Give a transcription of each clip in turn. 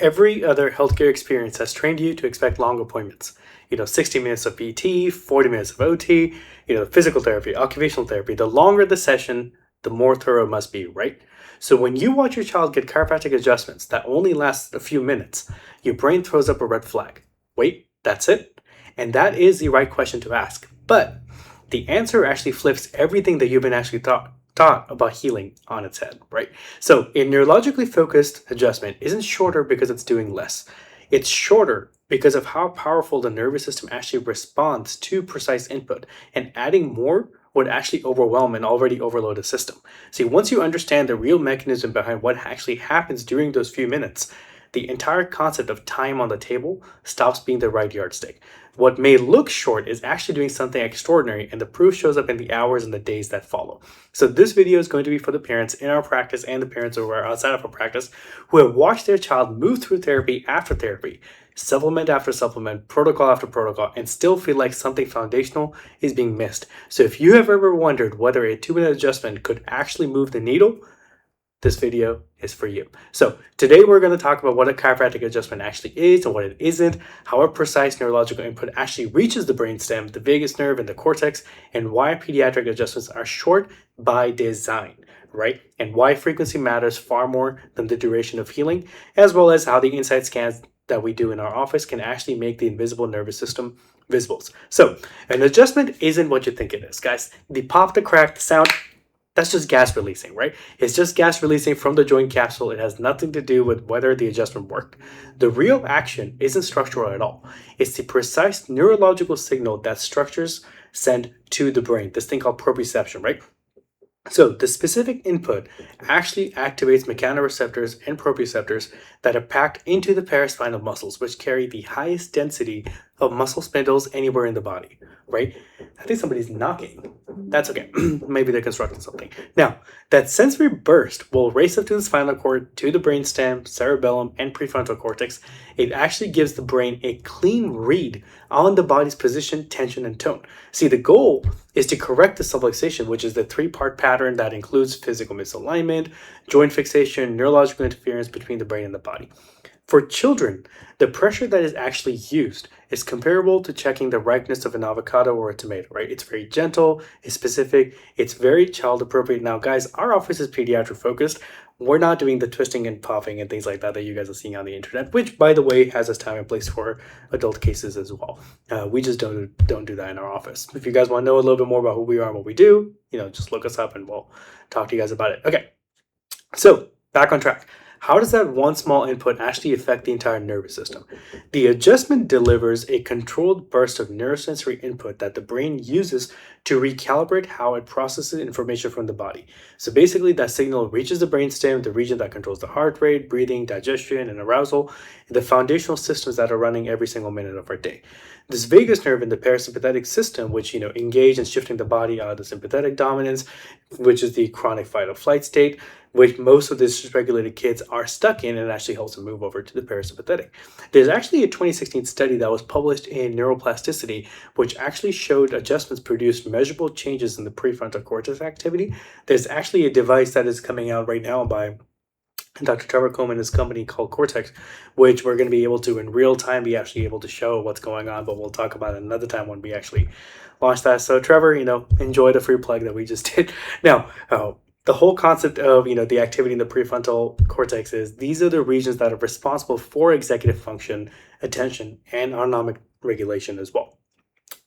every other healthcare experience has trained you to expect long appointments. 60 minutes of PT, 40 minutes of OT, physical therapy, occupational therapy. The longer the session, the more thorough it must be, right? So when you watch your child get chiropractic adjustments that only last a few minutes, your brain throws up a red flag. Wait, that's it? And that is the right question to ask. But the answer actually flips everything that you've been actually taught about healing on its head, right? So a neurologically focused adjustment isn't shorter because it's doing less. It's shorter because of how powerful the nervous system actually responds to precise input, and adding more would actually overwhelm an already overloaded system. See, once you understand the real mechanism behind what actually happens during those few minutes, the entire concept of time on the table stops being the right yardstick. What may look short is actually doing something extraordinary, and the proof shows up in the hours and the days that follow. So this video is going to be for the parents in our practice and the parents who are outside of our practice who have watched their child move through therapy after therapy, supplement after supplement, protocol after protocol, and still feel like something foundational is being missed. So if you have ever wondered whether a 2-minute adjustment could actually move the needle, this video is for you. So today we're going to talk about what a chiropractic adjustment actually is and what it isn't, how a precise neurological input actually reaches the brainstem, the vagus nerve, and the cortex, and why pediatric adjustments are short by design, right? And why frequency matters far more than the duration of healing, as well as how the inside scans that we do in our office can actually make the invisible nervous system visible. So an adjustment isn't what you think it is, guys. The pop, the crack, the sound, that's just gas releasing, right? It's just gas releasing from the joint capsule. It has nothing to do with whether the adjustment worked. The real action isn't structural at all. It's the precise neurological signal that structures send to the brain, this thing called proprioception, right? So the specific input actually activates mechanoreceptors and proprioceptors that are packed into the paraspinal muscles, which carry the highest density of muscle spindles anywhere in the body, right? I think somebody's knocking. That's okay. Maybe they're constructing something. Now, that sensory burst will race up to the spinal cord, to the brainstem, cerebellum, and prefrontal cortex. It actually gives the brain a clean read on the body's position, tension, and tone. See, the goal is to correct the subluxation, which is the 3-part pattern that includes physical misalignment, joint fixation, neurological interference between the brain and the body. For children, the pressure that is actually used is comparable to checking the ripeness of an avocado or a tomato, right? It's very gentle, it's specific, it's very child appropriate. Now, guys, our office is pediatric focused. We're not doing the twisting and popping and things like that that you guys are seeing on the internet, which, by the way, has its time and place for adult cases as well. We just don't do that in our office. If you guys want to know a little bit more about who we are and what we do, just look us up and we'll talk to you guys about it. Okay, so back on track. How does that one small input actually affect the entire nervous system? The adjustment delivers a controlled burst of neurosensory input that the brain uses to recalibrate how it processes information from the body. So basically, that signal reaches the brainstem, the region that controls the heart rate, breathing, digestion, and arousal, the foundational systems that are running every single minute of our day. This vagus nerve in the parasympathetic system, which engage in shifting the body out of the sympathetic dominance, which is the chronic fight or flight state, which most of the dysregulated kids are stuck in, and actually helps them move over to the parasympathetic. There's actually a 2016 study that was published in Neuroplasticity, which actually showed adjustments produced measurable changes in the prefrontal cortex activity. There's actually a device that is coming out right now by Dr. Trevor Coleman and his company called Cortex, which we're going to be able to in real time be actually able to show what's going on, but we'll talk about it another time when we actually launch that. So Trevor, enjoy the free plug that we just did. Now, the whole concept of the activity in the prefrontal cortex is these are the regions that are responsible for executive function, attention, and autonomic regulation as well.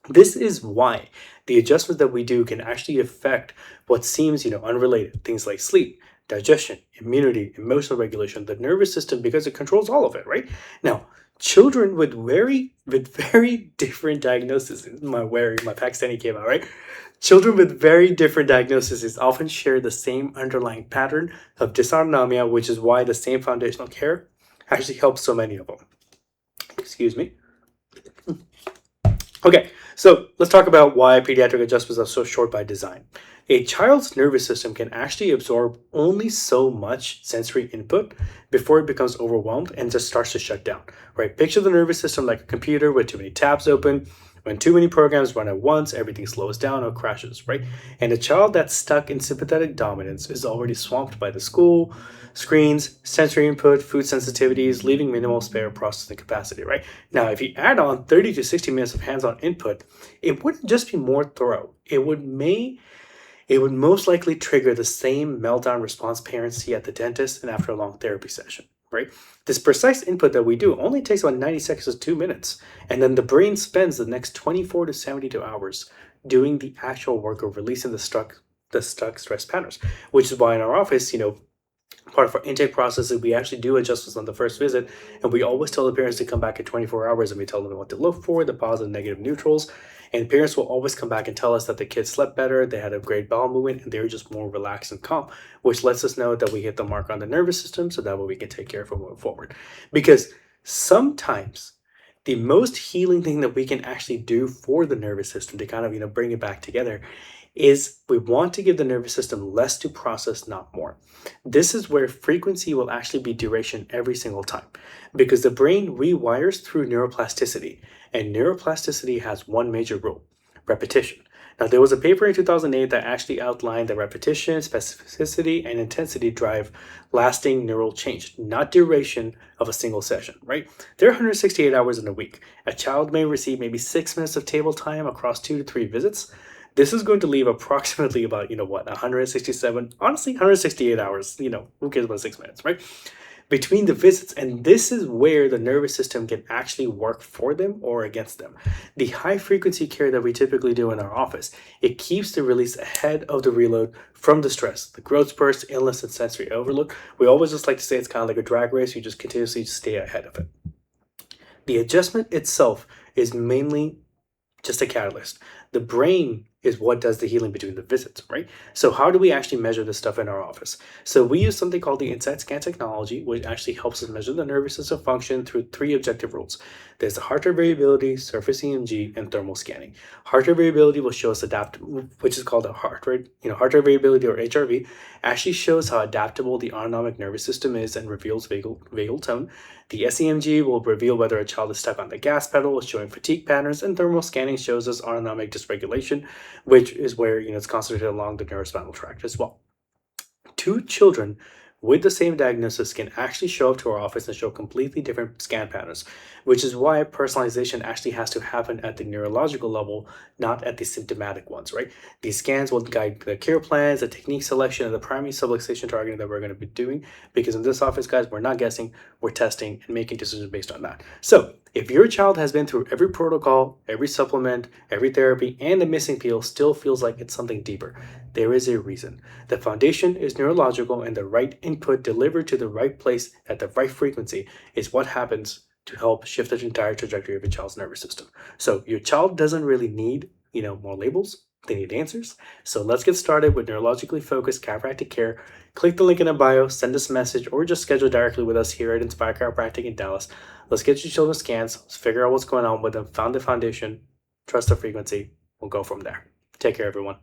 This is why the adjustments that we do can actually affect what seems unrelated, things like sleep, digestion, immunity, emotional regulation, the nervous system, because it controls all of it, right? Now, children with very different diagnoses, my Pakistani came out, right? Children with very different diagnoses often share the same underlying pattern of dysautonomia, which is why the same foundational care actually helps so many of them. Excuse me. Okay, so let's talk about why pediatric adjustments are so short by design. A child's nervous system can actually absorb only so much sensory input before it becomes overwhelmed and just starts to shut down, right? Picture the nervous system like a computer with too many tabs open. When too many programs run at once, everything slows down or crashes, right? And a child that's stuck in sympathetic dominance is already swamped by the school, screens, sensory input, food sensitivities, leaving minimal spare processing capacity, right? Now, if you add on 30 to 60 minutes of hands-on input, it wouldn't just be more thorough. It would most likely trigger the same meltdown response parents see at the dentist and after a long therapy session, right? This precise input that we do only takes about 90 seconds to 2 minutes, and then the brain spends the next 24 to 72 hours doing the actual work of releasing the stuck stress patterns, which is why in our office, part of our intake process is we actually do adjustments on the first visit, and we always tell the parents to come back in 24 hours, and we tell them what to look for, the positive, negative, neutrals. And parents will always come back and tell us that the kids slept better, they had a great bowel movement, and they were just more relaxed and calm, which lets us know that we hit the mark on the nervous system, so that way we can take care of it moving forward. Because sometimes the most healing thing that we can actually do for the nervous system to kind of bring it back together is we want to give the nervous system less to process, not more. This is where frequency will actually be duration every single time, because the brain rewires through neuroplasticity, and neuroplasticity has one major rule: repetition. Now, there was a paper in 2008 that actually outlined that repetition, specificity, and intensity drive lasting neural change, not duration of a single session, right? There are 168 hours in a week. A child may receive maybe 6 minutes of table time across 2 to 3 visits. This is going to leave approximately about, 167, honestly, 168 hours. Who cares about 6 minutes, right? Between the visits, and this is where the nervous system can actually work for them or against them. The high frequency care that we typically do in our office, it keeps the release ahead of the reload from the stress, the growth spurts, illness, and sensory overload. We always just like to say it's kind of like a drag race. You just continuously stay ahead of it. The adjustment itself is mainly just a catalyst. The brain is what does the healing between the visits, right? So how do we actually measure this stuff in our office? So we use something called the Insight Scan technology, which actually helps us measure the nervous system function through three objective rules. There's the heart rate variability, surface EMG, and thermal scanning. Heart rate variability will show us which is called a heart rate variability, or HRV, actually shows how adaptable the autonomic nervous system is and reveals vagal tone. The SEMG will reveal whether a child is stuck on the gas pedal, showing fatigue patterns, and thermal scanning shows us autonomic dysregulation, which is where it's concentrated along the neurospinal tract as well. Two children with the same diagnosis can actually show up to our office and show completely different scan patterns, which is why personalization actually has to happen at the neurological level, not at the symptomatic ones, right? These scans will guide the care plans, the technique selection, and the primary subluxation targeting that we're going to be doing, because in this office, guys, we're not guessing, we're testing and making decisions based on that. So if your child has been through every protocol, every supplement, every therapy, and the missing piece still feels like it's something deeper, there is a reason. The foundation is neurological, and the right input delivered to the right place at the right frequency is what happens to help shift the entire trajectory of a child's nervous system. So your child doesn't really need, more labels. They need answers. So let's get started with neurologically focused chiropractic care. Click the link in the bio, send us a message, or just schedule directly with us here at Inspire Chiropractic in Dallas. Let's get your children scans. Let's figure out what's going on with them, found the foundation, trust the frequency. We'll go from there. Take care, everyone.